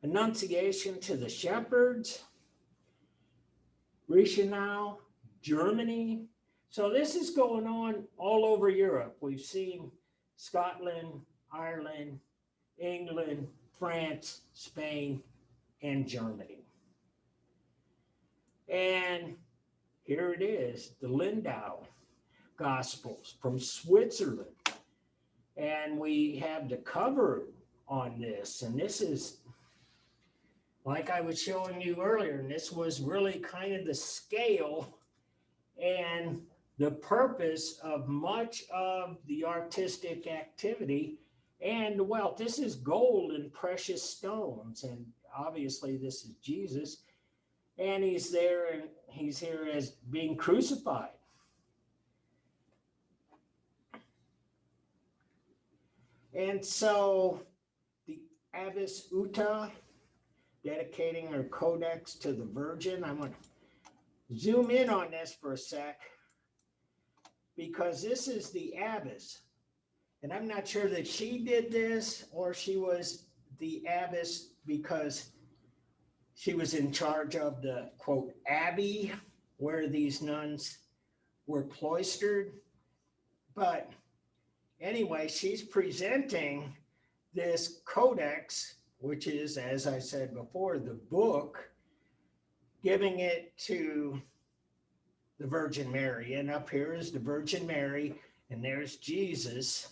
Annunciation to the Shepherds, Reichenau, Germany. So this is going on all over Europe. We've seen Scotland, Ireland, England, France, Spain, and Germany. And here it is, the Lindau Gospels from Switzerland. And we have the cover on this. And this is, like I was showing you earlier, and this was really kind of the scale and the purpose of much of the artistic activity. And well, this is gold and precious stones. And obviously this is Jesus. And he's there, and he's here as being crucified. And so the Abbess Uta dedicating her codex to the Virgin. I'm going to zoom in on this for a sec because this is the abbess. And I'm not sure that she did this or she was the abbess because she was in charge of the, quote, abbey where these nuns were cloistered. But anyway, she's presenting this codex, which is, as I said before, the book, giving it to the Virgin Mary. And up here is the Virgin Mary, and there's Jesus,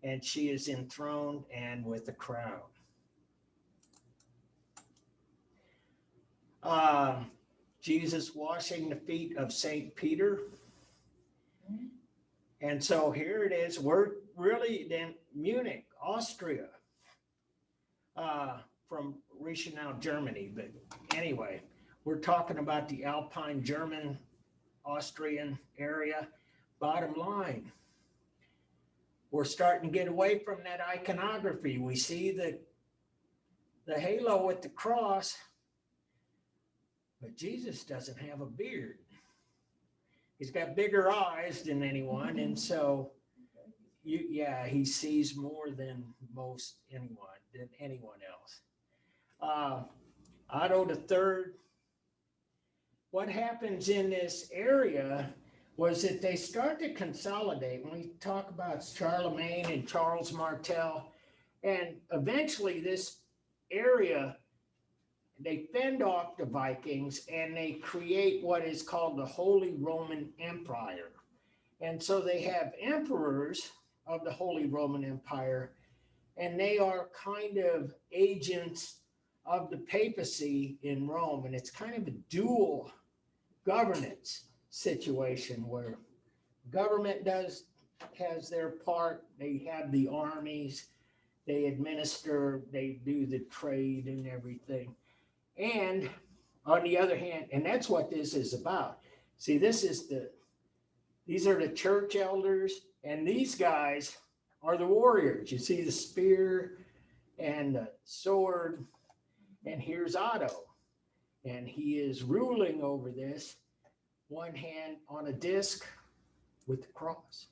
and she is enthroned and with a crown. Jesus washing the feet of St. Peter. And so here it is. We're really in Munich, Austria, from Reichenau, Germany. But anyway, we're talking about the Alpine German, Austrian area. Bottom line, we're starting to get away from that iconography. We see the halo with the cross, but Jesus doesn't have a beard. He's got bigger eyes than anyone, and so he sees more than anyone else. Otto III. What happens in this area was that they start to consolidate. When we talk about Charlemagne and Charles Martel, and eventually this area, they fend off the Vikings and they create what is called the Holy Roman Empire. And so they have emperors of the Holy Roman Empire, and they are kind of agents of the papacy in Rome. And it's kind of a dual governance situation where government has their part. They have the armies, they administer, they do the trade and everything. And on the other hand, and that's what this is about. See, these are the church elders, and these guys are the warriors. You see the spear and the sword, and here's Otto. And he is ruling over this, one hand on a disc with the cross.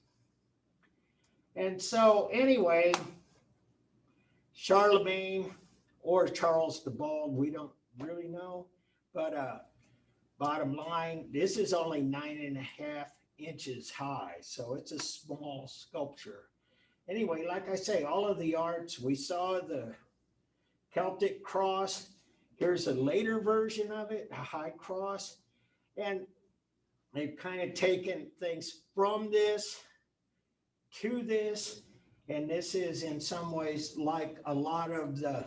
And so anyway, Charlemagne or Charles the Bald, we don't really know, but bottom line, this is only 9.5 inches high, so it's a small sculpture. Anyway, like I say, all of the arts, we saw the Celtic cross. Here's a later version of it, a high cross, and they've kind of taken things from this to this, and this is in some ways like a lot of the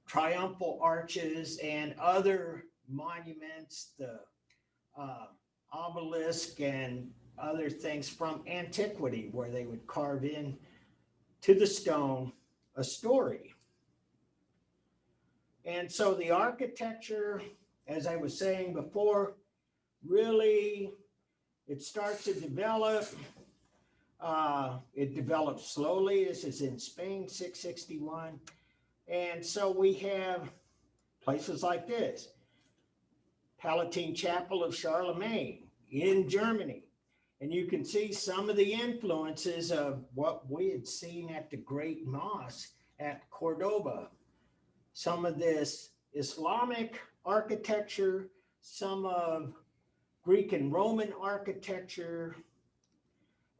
triumphal arches and other monuments, the obelisk and other things from antiquity, where they would carve in to the stone a story. And so the architecture, as I was saying before, really, it starts to develop. It develops slowly. This is in Spain, 661. And so we have places like this. Palatine Chapel of Charlemagne in Germany. And you can see some of the influences of what we had seen at the Great Mosque at Cordoba. Some of this Islamic architecture, some of Greek and Roman architecture,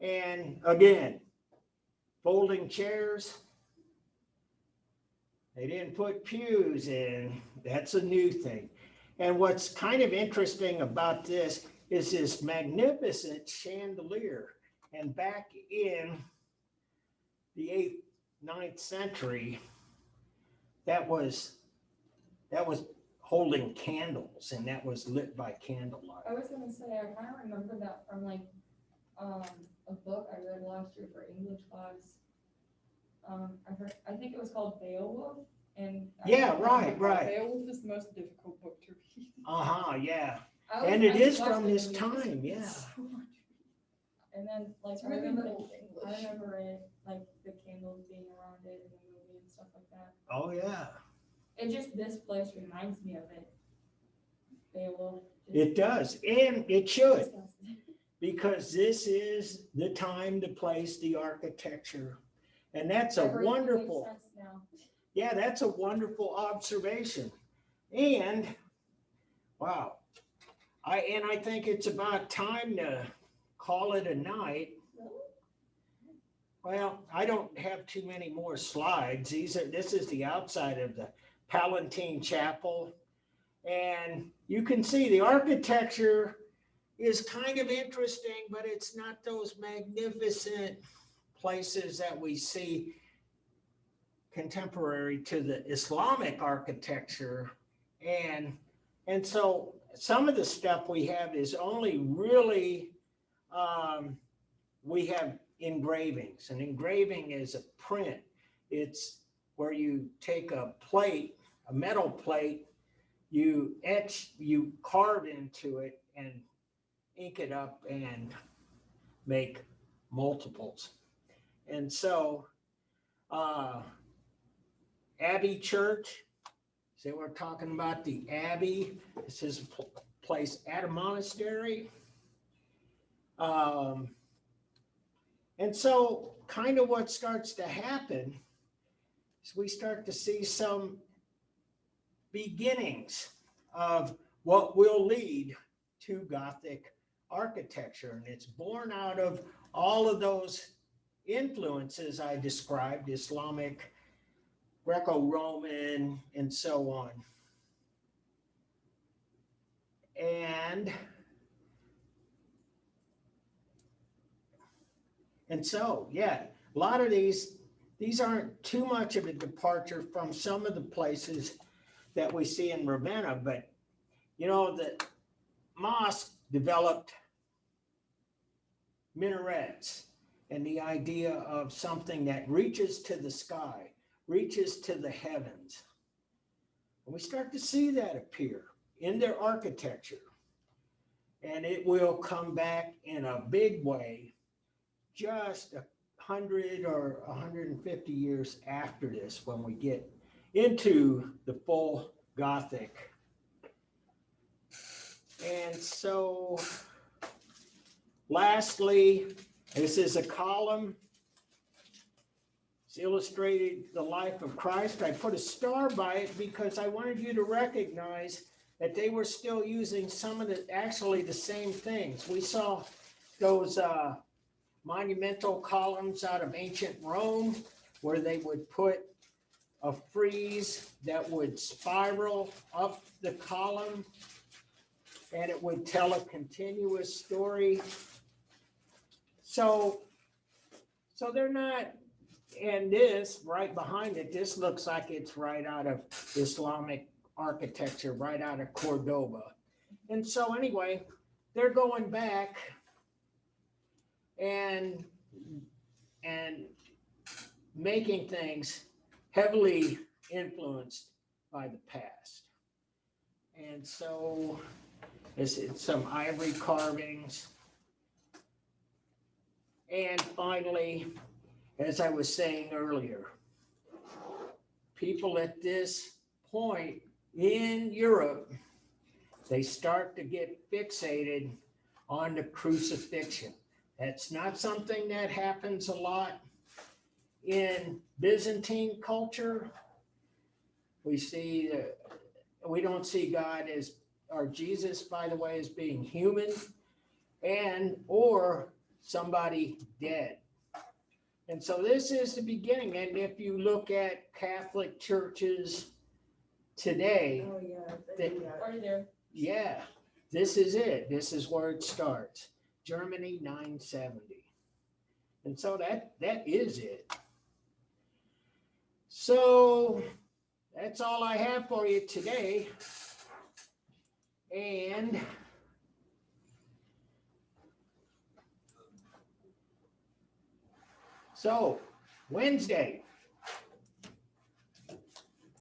and again, folding chairs. They didn't put pews in. That's a new thing. And what's kind of interesting about this is this magnificent chandelier. And back in the 8th, 9th century, that was holding candles, and that was lit by candlelight. I was gonna say, I kind of remember that from like a book I read last year for English class. I think it was called Beowulf, and Right. Beowulf is the most difficult book to read. Yeah. I And it is loved from it. this time, yeah. And then, like, It's I really remember, old I English. remember it, like, the candles being around it in the movie and stuff like that. Oh, yeah. It just, this place reminds me of it. Beowulf. It does, and it should, Disgusting. because this is the time to place the architecture. And that's a Everything makes wonderful, sense now. yeah, that's a wonderful observation. And, wow, I think it's about time to call it a night. Well, I don't have too many more slides. This is the outside of the Palatine Chapel. And you can see the architecture is kind of interesting, but it's not those magnificent places that we see contemporary to the Islamic architecture. And so some of the stuff we have is only really, we have engravings. An engraving is a print. It's where you take a plate, a metal plate, you etch, you carve into it and ink it up and make multiples. And so, Abbey Church, so we're talking about the Abbey. This is a place at a monastery. And so kind of what starts to happen is we start to see some beginnings of what will lead to Gothic architecture. And it's born out of all of those influences I described, Islamic, Greco-Roman, and so on. And so, yeah, a lot of these aren't too much of a departure from some of the places that we see in Ravenna, but you know, the mosque developed minarets and the idea of something that reaches to the sky, reaches to the heavens. And we start to see that appear in their architecture. And it will come back in a big way just 100 or 150 years after this, when we get into the full Gothic. And so lastly, this is a column. It's illustrated the life of Christ. I put a star by it because I wanted you to recognize that they were still using some of actually the same things. We saw those monumental columns out of ancient Rome, where they would put a frieze that would spiral up the column, and it would tell a continuous story. So they're not, and this right behind it, this looks like it's right out of Islamic architecture, right out of Cordoba. And so anyway, they're going back and making things heavily influenced by the past. And so it's some ivory carvings. And finally, as I was saying earlier, people at this point in Europe, they start to get fixated on the crucifixion. That's not something that happens a lot in Byzantine culture. We don't see God as, or Jesus, by the way, as being human or somebody dead. And so this is the beginning. And if you look at Catholic churches today, Oh, yeah. Already there. yeah, this is it. This is where it starts. Germany 970. And so that is it. So that's all I have for you today. And so Wednesday,